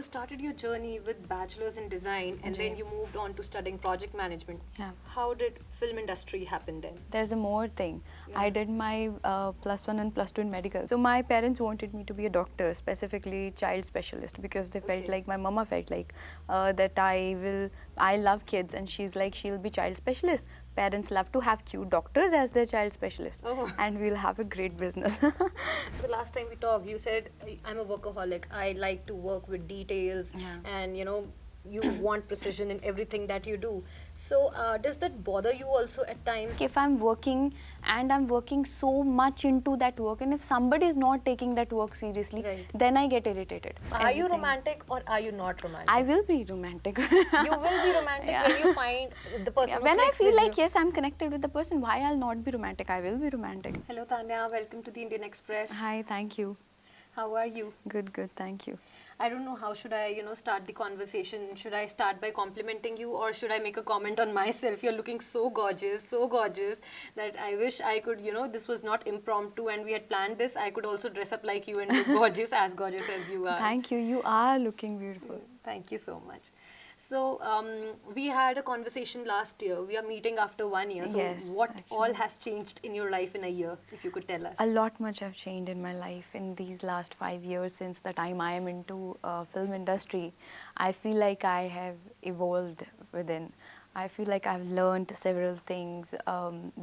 started your journey with bachelor's in design and then you moved on to studying project management. Yeah. How did film industry happen then? There's a more thing. Yeah. I did my +1 and +2 in medical. So my parents wanted me to be a doctor, specifically child specialist, because they felt like, my mama felt like that I love kids, and she's like, she'll be child specialist. Parents love to have cute doctors as their child specialist, and we'll have a great business. So last time we talked, you said, I'm a workaholic. I like to work with details and, you know, you want precision in everything that you do. So does that bother you also at times? If I'm working and I'm working so much into that work, and if somebody is not taking that work seriously, then I get irritated. Are you romantic or are you not romantic? I will be romantic. You will be romantic when you find the person who when I clicks feel with like, you. yes, I'm connected with the person, why I'll not be romantic? I will be romantic. Hello Tania, welcome to the Indian Express. Hi, thank you. How are you? Good, good, thank you. I don't know how should I, start the conversation. Should I start by complimenting you or should I make a comment on myself? You're looking so gorgeous that I wish I could, this was not impromptu and we had planned this. I could also dress up like you and look gorgeous as you are. Thank you. You are looking beautiful. Thank you so much. So we had a conversation last year. We are meeting after 1 year. So what all has changed in your life in a year, if you could tell us? A lot much have changed in my life in these last 5 years since the time I am into film industry. I feel like I have evolved within. I feel like I've learned several things,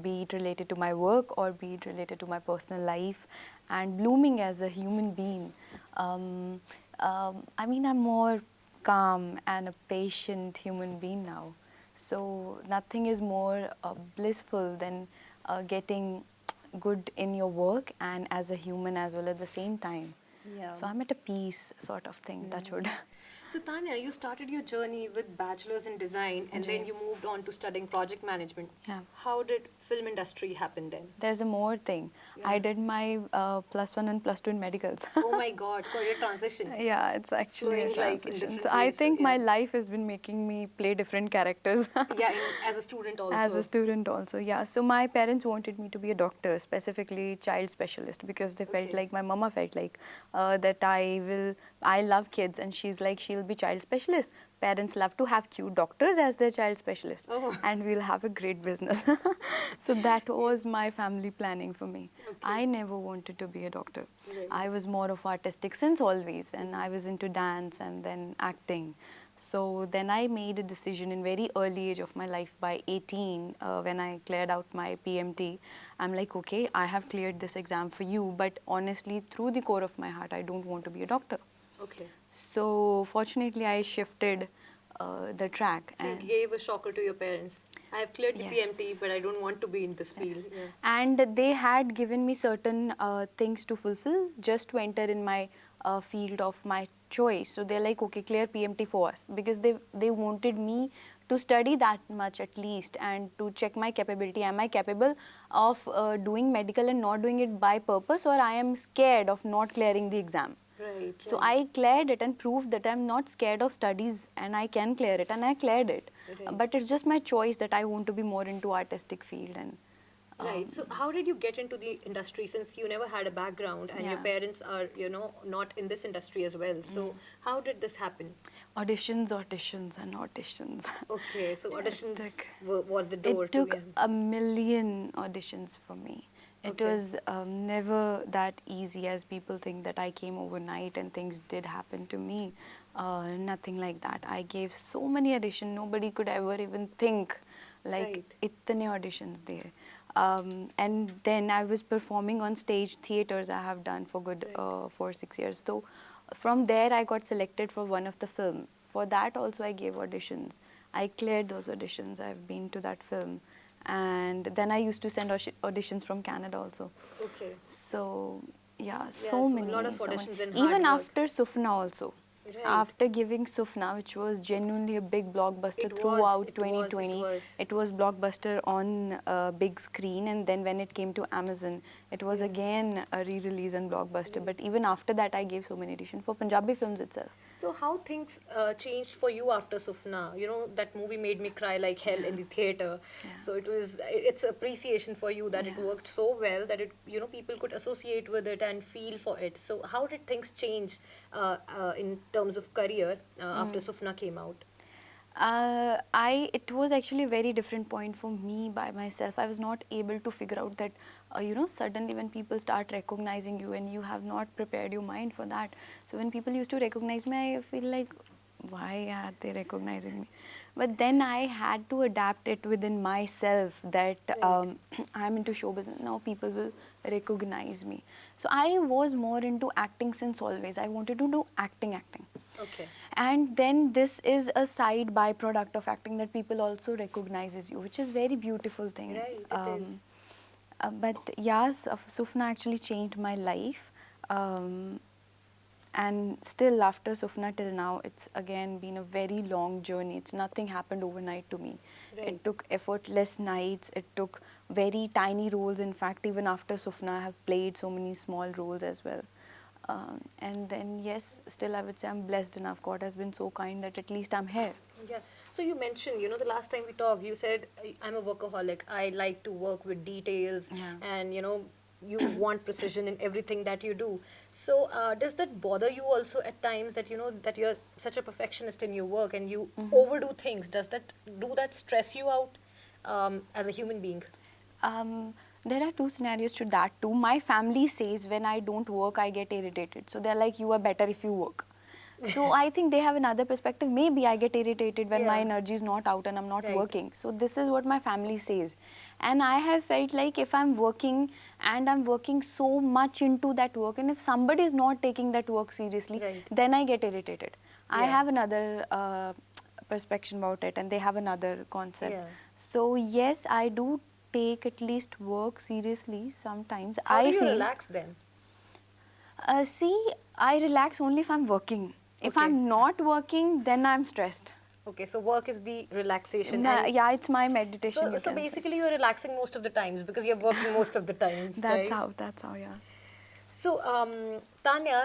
be it related to my work or be it related to my personal life, and blooming as a human being. I mean, I'm more calm and a patient human being now. So nothing is more blissful than getting good in your work and as a human as well at the same time. So I'm at a peace sort of thing, touch wood. So Tania, you started your journey with bachelor's in design and then you moved on to studying project management. How did film industry happen then? There's a more thing. I did my +1 and +2 in medicals. Oh my God, career transition. Yeah, it's actually a Like transition. So I think my life has been making me play different characters. As a student also. As a student also, yeah. So my parents wanted me to be a doctor, specifically child specialist, because they felt like, my mama felt like that I love kids, and she's like, she'll be child specialist. Parents love to have cute doctors as their child specialist, and we'll have a great business. So that was my family planning for me. I never wanted to be a doctor. I was more of artistic since always, and I was into dance and then acting. So then I made a decision in very early age of my life, by 18, when I cleared out my PMT. I'm like, okay, I have cleared this exam for you, but honestly, through the core of my heart, I don't want to be a doctor. So fortunately, I shifted the track. So you gave a shocker to your parents. I have cleared the PMT, but I don't want to be in this field. And they had given me certain things to fulfill just to enter in my field of my choice. So they're like, okay, clear PMT for us, because they wanted me to study that much at least and to check my capability. Am I capable of doing medical and not doing it by purpose, or I am scared of not clearing the exam? So I cleared it and proved that I'm not scared of studies and I can clear it, and I cleared it. But it's just my choice that I want to be more into artistic field. And so how did you get into the industry, since you never had a background and your parents are, not in this industry as well? So how did this happen? Auditions, auditions and auditions. Okay, so auditions was the door. It took a million auditions for me. It was never that easy as people think, that I came overnight and things did happen to me. Nothing like that. I gave so many auditions, nobody could ever even think, like, itne auditions there. And then I was performing on stage theaters I have done for good 4-6 years. So from there I got selected for one of the film. For that also I gave auditions. I cleared those auditions. I've been to that film. And then I used to send auditions from Canada also. So yeah, so many. A lot of auditions and even after Sufna also. After giving Sufna, which was genuinely a big blockbuster throughout 2020. It was blockbuster on a big screen, and then when it came to Amazon, it was again a re-release and blockbuster. But even after that, I gave so many auditions for Punjabi films itself. So how things changed for you after Sufna? You know, that movie made me cry like hell in the theater. Yeah. So it's appreciation for you that it Yeah. worked so well that it, you know, people could associate with it and feel for it. So how did things change in terms of career after Sufna came out? It was actually a very different point for me by myself. I was not able to figure out that, suddenly when people start recognizing you and you have not prepared your mind for that. So when people used to recognize me, I feel like, why are they recognizing me? But then I had to adapt it within myself that Right. I'm into show business. Now people will recognize me. So I was more into acting since always. I wanted to do acting. Okay. And then this is a side byproduct of acting that people also recognizes you, which is very beautiful thing. Right, it is. But yes, Sufna actually changed my life. And still after Sufna till now, it's again been a very long journey. It's nothing happened overnight to me. Right. It took effortless nights. It took very tiny roles. In fact, even after Sufna, I have played so many small roles as well. And then yes, still I would say I'm blessed enough. God has been so kind that at least I'm here. Yeah. So you mentioned, you know, the last time we talked, you said, I'm a workaholic. I like to work with details Yeah. and, you know, you want precision in everything that you do. So does that bother you also at times that, you know, that you're such a perfectionist in your work and you overdo things? Do that stress you out as a human being? There are two scenarios to that too. My family says when I don't work, I get irritated. So they're like, you are better if you work. So I think they have another perspective. Maybe I get irritated when my Yeah. energy is not out and I'm not Right. working. So this is what my family says. And I have felt like if I'm working and I'm working so much into that work, and if somebody is not taking that work seriously, Right. then I get irritated. I Yeah. have another perspective about it, and they have another concept. Yeah. So yes, I do take at least work seriously sometimes. How do I you feel, relax then? see, I relax only if I'm working. If Okay. I'm not working, then I'm stressed. Okay, so work is the relaxation. Yeah, it's my meditation, you So can say. basically you're relaxing most of the times because you're working most of the times, right? That's how, yeah. So, Tanya,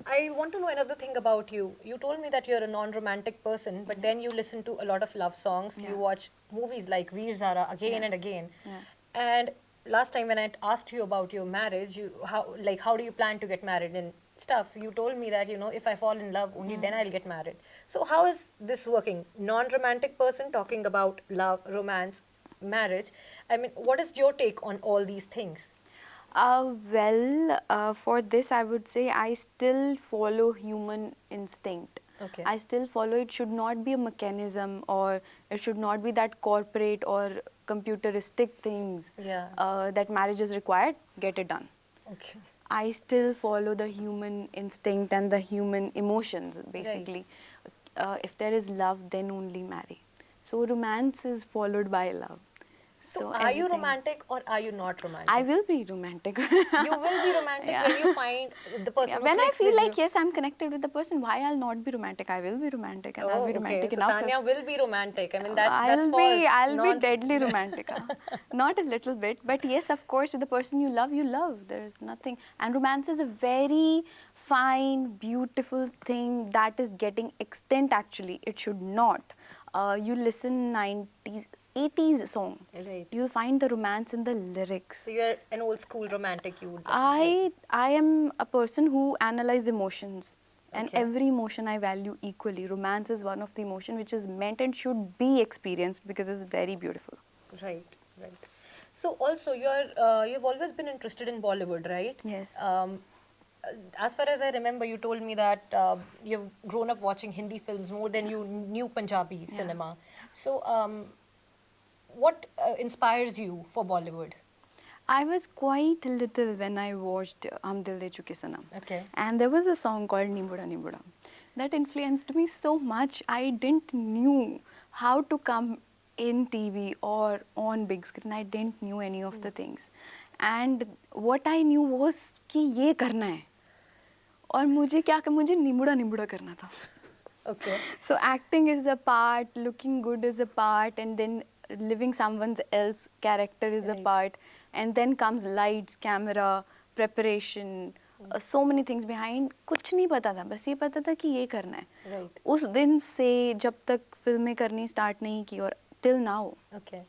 I want to know another thing about you. You told me that you're a non-romantic person, but then you listen to a lot of love songs. Yeah. You watch movies like Veer Zara again Yeah. and again. Yeah. And last time when I asked you about your marriage, how do you plan to get married and stuff? You told me that, you know, if I fall in love, only then I'll get married. So how is this working? Non-romantic person talking about love, romance, marriage. I mean, what is your take on all these things? For this, I would say I still follow human instinct. Okay. I still follow it should not be a mechanism, or it should not be that corporate or computeristic things Yeah. that marriage is required, get it done. Okay. I still follow the human instinct and the human emotions, basically. If there is love, then only marry. So romance is followed by love. So are you everything- romantic or are you not romantic? I will be romantic. You will be romantic Yeah. when you find the person Yeah, who when I clicks feel with like you. yes, I'm connected with the person, why I'll not be romantic? I will be romantic, and I'll Oh, be okay. romantic So enough. Tanya will be romantic. I mean, that's false. I'll be Non- deadly romantic. Not a little bit, but yes, of course, with the person you love, you love. There's nothing. And romance is a very fine, beautiful thing that is getting extinct. Actually, it should not. You listen 90s, 80s song. Right. You'll find the romance in the lyrics. So you're an old school romantic. You would. I am a person who analyzes emotions, and Okay. every emotion I value equally. Romance is one of the emotion which is meant and should be experienced because it's very beautiful. Right. Right. So also you've always been interested in Bollywood, right? Yes. As far as I remember, you told me that you've grown up watching Hindi films more than you knew Punjabi cinema. So, what inspires you for Bollywood? I was quite little when I watched Hum Dil De Chuke Sanam. Okay. And there was a song called Nimbuda Nimbuda that influenced me so much. I didn't knew how to come in TV or on big screen. I didn't knew any of the things. And what I knew was कि ये करना है. और मुझे निमुड़ा निमुड़ा करना था. Okay. So acting is a part, looking good is a part, and then living someone else's character is a Right. part, and then comes lights, camera, preparation, so many things behind. कुछ नहीं पता था, बस ये पता था कि ये करना है. Right. उस दिन से जब तक फिल्में करनी स्टार्ट नहीं की और till now, Okay.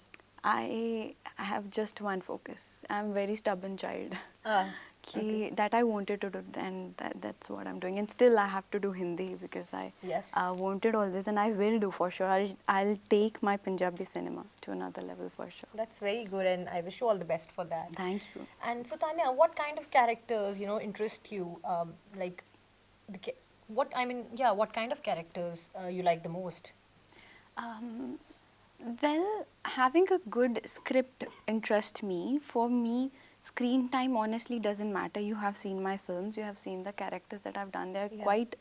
I have just one focus. I'm very stubborn child. Ah. कि that I wanted to do, and that's what I'm doing. And still I have to do Hindi because I Yes. wanted all this, and I will do for sure. I'll take my Punjabi cinema to another level for sure. That's very good, and I wish you all the best for that. Thank you. And so, Tanya, what kind of characters, interest you? Like, what kind of characters you like the most? Um, well, having a good script interests me. For me, screen time honestly doesn't matter. You have seen my films, you have seen the characters that I've done. They're quite,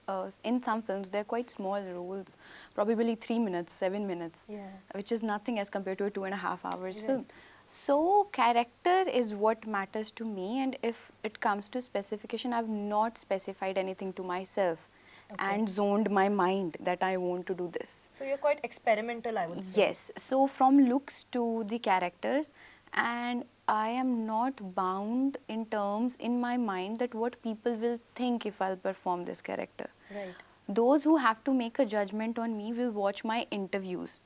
in some films, they're quite small roles, probably 3 minutes, 7 minutes, which is nothing as compared to a 2.5 hours film. So, character is what matters to me, and if it comes to specification, I've not specified anything to myself. And zoned my mind that I want to do this. So you're quite experimental, I would say. Yes. So from looks to the characters, and I am not bound in terms in my mind that what people will think if I'll perform this character. Right. Those who have to make a judgment on me will watch my interviews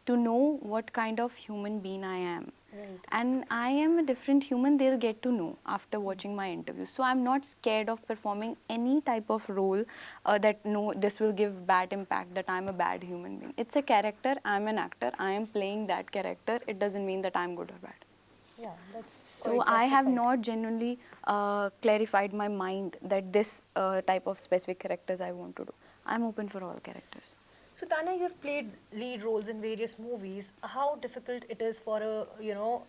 to know what kind of human being I am. Right. And I am a different human, they'll get to know after watching my interviews. So I'm not scared of performing any type of role that no, this will give bad impact, that I'm a bad human being. It's a character, I'm an actor, I am playing that character. It doesn't mean that I'm good or bad. Yeah, that's So I have not genuinely clarified my mind that this type of specific characters I want to do. I'm open for all characters. So Tanya, you have played lead roles in various movies. How difficult it is for a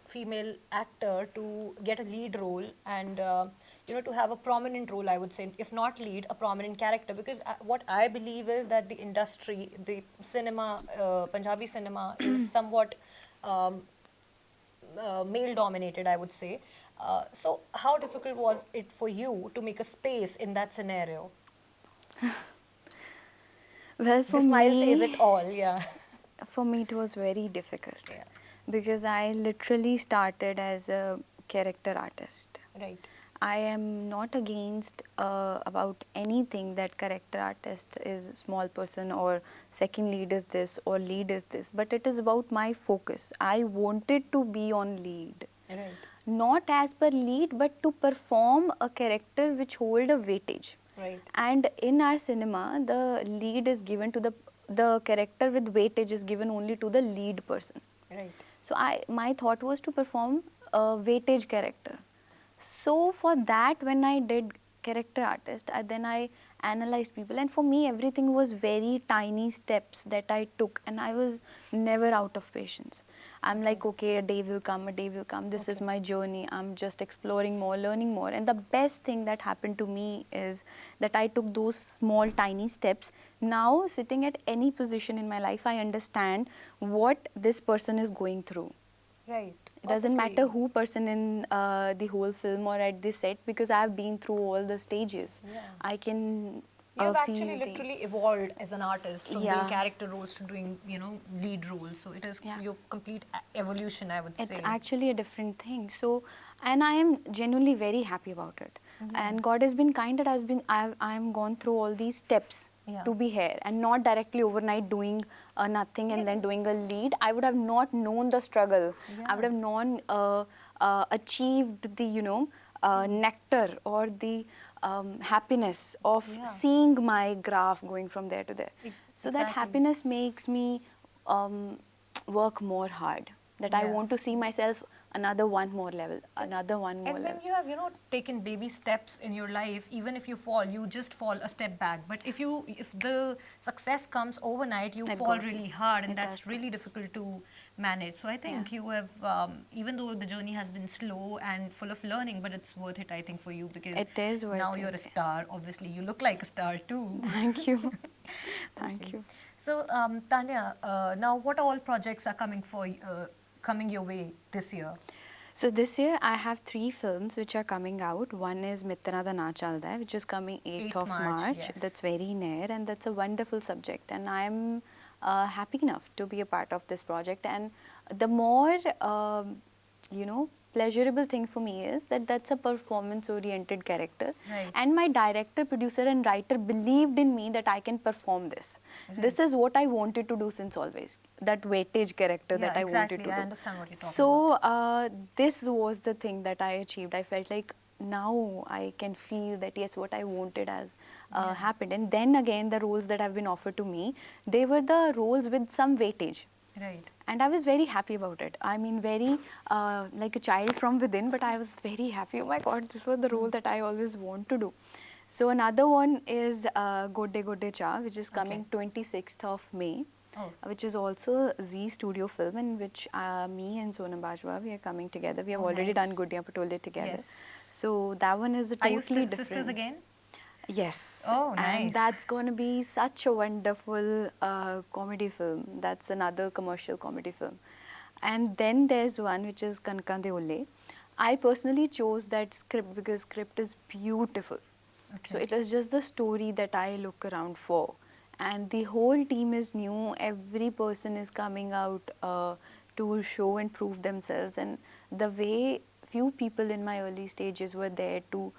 female actor to get a lead role and to have a prominent role, I would say, if not lead, a prominent character. Because what I believe is that the industry, the cinema, Punjabi cinema, is somewhat male dominated, I would say. So how difficult was it for you to make a space in that scenario? Well, for the smile me, says it all, yeah. For me, it was very difficult. Yeah. Because I literally started as a character artist. Right. I am not against about anything that character artist is small person or second lead is this or lead is this, but it is about my focus. I wanted to be on lead. Right. Not as per lead, but to perform a character which hold a weightage. Right. And in our cinema, the lead is given to the character with weightage is given only to the lead person. Right. So my thought was to perform a weightage character. So for that, when I did character artist, then I analyzed people, and for me everything was very tiny steps that I took, and I was never out of patience. I'm like, okay, a day will come, this is my journey, I'm just exploring more, learning more. And the best thing that happened to me is that I took those small tiny steps. Now sitting at any position in my life, I understand what this person is going through. Right. It doesn't matter who person in the whole film or at the set, because I have been through all the stages. Yeah. I can You've feel actually literally evolved as an artist from doing character roles to doing, lead roles. So it is your complete evolution, I would say. It's actually a different thing. So, and I am genuinely very happy about it. And God has been kind that I am gone through all these steps to be here, and not directly overnight doing nothing and then doing a lead. I would have not known the struggle. I would have known achieved the nectar or the happiness of seeing my graph going from there to there. So that happiness makes me work more hard. That I want to see myself another one more level, another one more level. And when you have, taken baby steps in your life, even if you fall, you just fall a step back. But if the success comes overnight, you fall really hard, and that's really difficult to manage. So I think you have, even though the journey has been slow and full of learning, but it's worth it, I think, for you, because it is worth now you're a star. Obviously, you look like a star too. Thank you. Thank you. So, Tanya, now what all projects are coming your way this year? So this year I have 3 films which are coming out. One is Mitna Da Na Chalda, which is coming 8th of March. Yes. That's very near, and that's a wonderful subject, and I'm happy enough to be a part of this project. And the more pleasurable thing for me is that that's a performance-oriented character, Right. and my director, producer, and writer believed in me that I can perform this. This is what I wanted to do since always. That weightage character Yeah, that I exactly. wanted to I do. understand what you're talking So this was the thing that I achieved. I felt like now I can feel that yes, what I wanted has happened. And then again, the roles that have been offered to me, they were the roles with some weightage. Right. And I was very happy about it. I mean, very like a child from within, but I was very happy. Oh my God, this was the role that I always want to do. So another one is Godde Godde Cha, which is coming 26th of May, Oh. which is also a Z Studio film, in which me and Sonam Bajwa, we are coming together. We have already done nice. Guddiyan Patole together. Yes. So that one is a Are totally you still different. sisters again? Yes. Oh, And nice. that's going to be such a wonderful comedy film. That's another commercial comedy film. And then there's one which is Kankande Ole. I personally chose that script because script is beautiful. So it is just the story that I look around for. And the whole team is new. Every person is coming out to show and prove themselves. And the way few people in my early stages were there to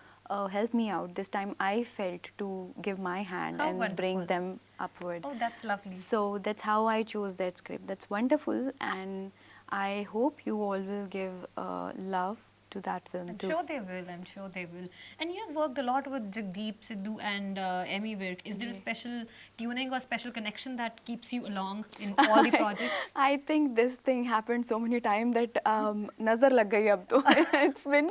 help me out, this time I felt to give my hand How and bring wonderful. them upward. Oh, that's lovely. So that's how I chose that script. That's wonderful, and I hope you all will give love to that film I'm too. sure they will. I'm sure they will. And you have worked a lot with Jagdeep, Sidhu, and Emmy Virk. Is there a special tuning or special connection that keeps you along in all the projects? I think this thing happened so many times that nazar lag gayi ab to. It's been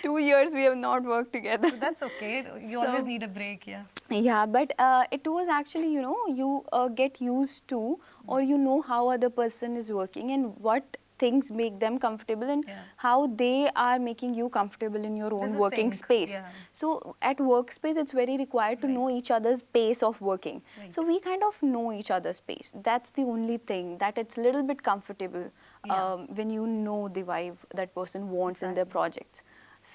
2 years we have not worked together. That's okay. You So- always need a break, yeah. Yeah, but it was actually, you know, you get used to, or you know how other person is working and what things make them comfortable, and Yeah. how they are making you comfortable in your own There's a working sync, space. yeah. So at workspace, it's very required to know each other's pace of working. Right. So we kind of know each other's pace. That's the only thing, that it's a little bit comfortable Yeah. when you know the vibe that person wants in their projects.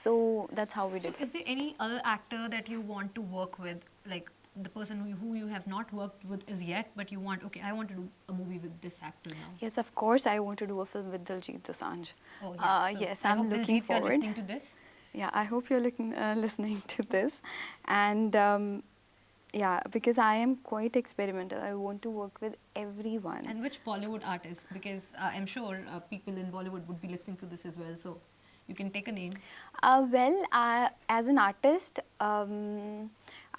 So that's how we So did. is there any other actor that you want to work with, like the person who you have not worked with as yet, but you want, okay, I want to do a movie with this actor now? Yes, of course, I want to do a film with Diljit Dosanjh. Oh, yes. So Yes, I I'm hope looking Diljit, you're forward. listening to this. Yeah, I hope you're listening to this. And yeah, because I am quite experimental. I want to work with everyone. And which Bollywood artist? Because I'm sure people in Bollywood would be listening to this as well. So you can take a name. Well, as an artist,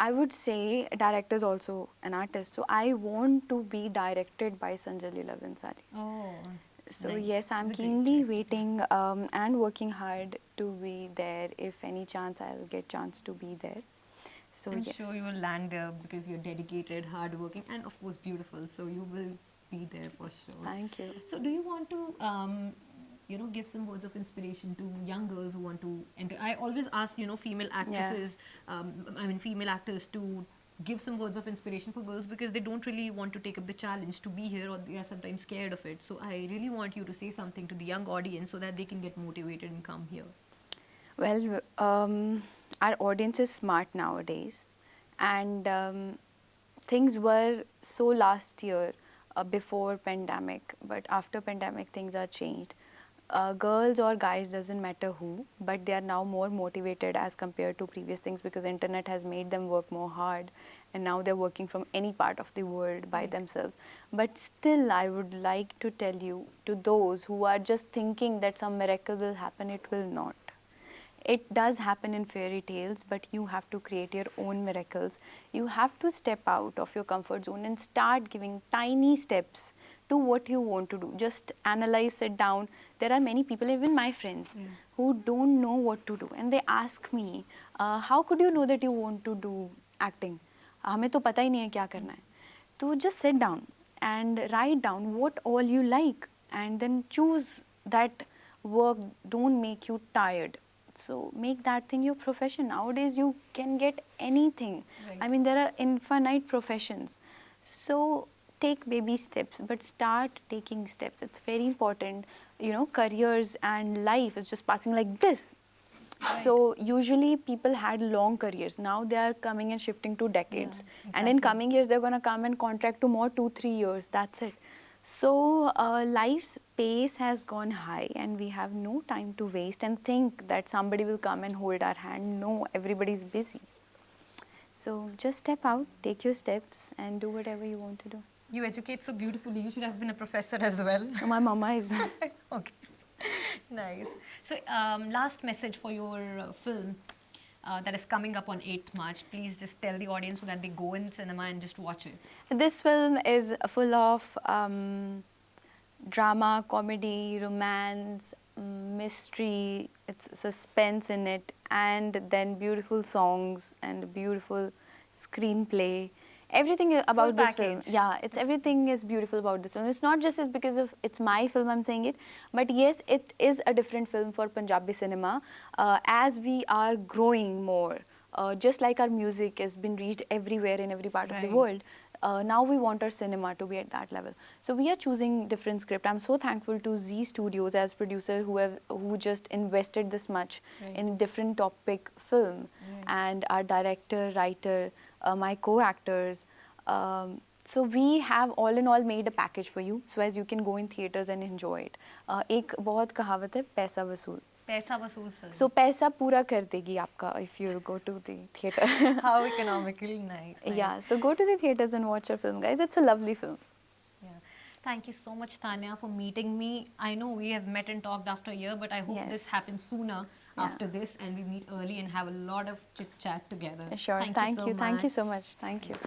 I would say director is also an artist. So I want to be directed by Sanjay Leela Bhansali. Oh. So nice. yes, I'm He's a great keenly director. waiting and working hard to be there. If any chance, I'll get chance to be there. So I'm yes. sure you will land there because you're dedicated, hardworking, and of course beautiful. So you will be there for sure. Thank you. So do you want to, give some words of inspiration to young girls who want to enter? I always ask, female actresses, female actors to give some words of inspiration for girls because they don't really want to take up the challenge to be here, or they are sometimes scared of it. So I really want you to say something to the young audience so that they can get motivated and come here. Well, our audience is smart nowadays, and things were so last year before pandemic, but after pandemic things are changed. Girls or guys, doesn't matter who, but they are now more motivated as compared to previous things because internet has made them work more hard, and now they're working from any part of the world by themselves. But still, I would like to tell you, to those who are just thinking that some miracle will happen, it will not. It does happen in fairy tales, but you have to create your own miracles. You have to step out of your comfort zone and start giving tiny steps to what you want to do. Just analyze, sit down. There are many people, even my friends, who don't know what to do. And they ask me, how could you know that you want to do acting? हमें तो पता ही नहीं है क्या करना है. So just sit down and write down what all you like, and then choose that work. Don't make you tired. So make that thing your profession. Nowadays you can get anything. Right. I mean, there are infinite professions. So take baby steps, but start taking steps. It's very important. Careers and life is just passing like this. So usually people had long careers. Now they are coming and shifting to decades. Yeah, And in exactly. coming years, they're going to come and contract to more 2-3 years. That's it. So life's pace has gone high and we have no time to waste and think that somebody will come and hold our hand. No, everybody's busy. So just step out, take your steps and do whatever you want to do. You educate so beautifully. You should have been a professor as well. So my mama is Okay. Nice. So, last message for your film that is coming up on 8th March. Please just tell the audience so that they go in cinema and just watch it. This film is full of drama, comedy, romance, mystery, it's suspense in it, and then beautiful songs and beautiful screenplay. Everything about this film, package. yeah, it's everything is beautiful about this film. It's not just because of it's my film, I'm saying it, but yes, it is a different film for Punjabi cinema. As we are growing more, just like our music has been reached everywhere in every part of the Right. world, now we want our cinema to be at that level. So we are choosing different script. I'm so thankful to Z Studios as producer who just invested this much Right. in different topic film, Right. and our director, writer, my co-actors. So we have all in all made a package for you, so as you can go in theaters and enjoy it. एक बहुत कहावत है पैसा वसूल. Paisa vasool film. So पैसा पूरा कर देगी आपका if you go to the theater. How economically nice. Nice. Yeah, so go to the theaters and watch your film, guys. It's a lovely film. Yeah. Thank you so much, Tania, for meeting me. I know we have met and talked after a year, but I hope this Yes. happens sooner Yeah. after this and we meet early and have a lot of chit chat together. Sure. Thank you so much. Thank you so much. Thank you.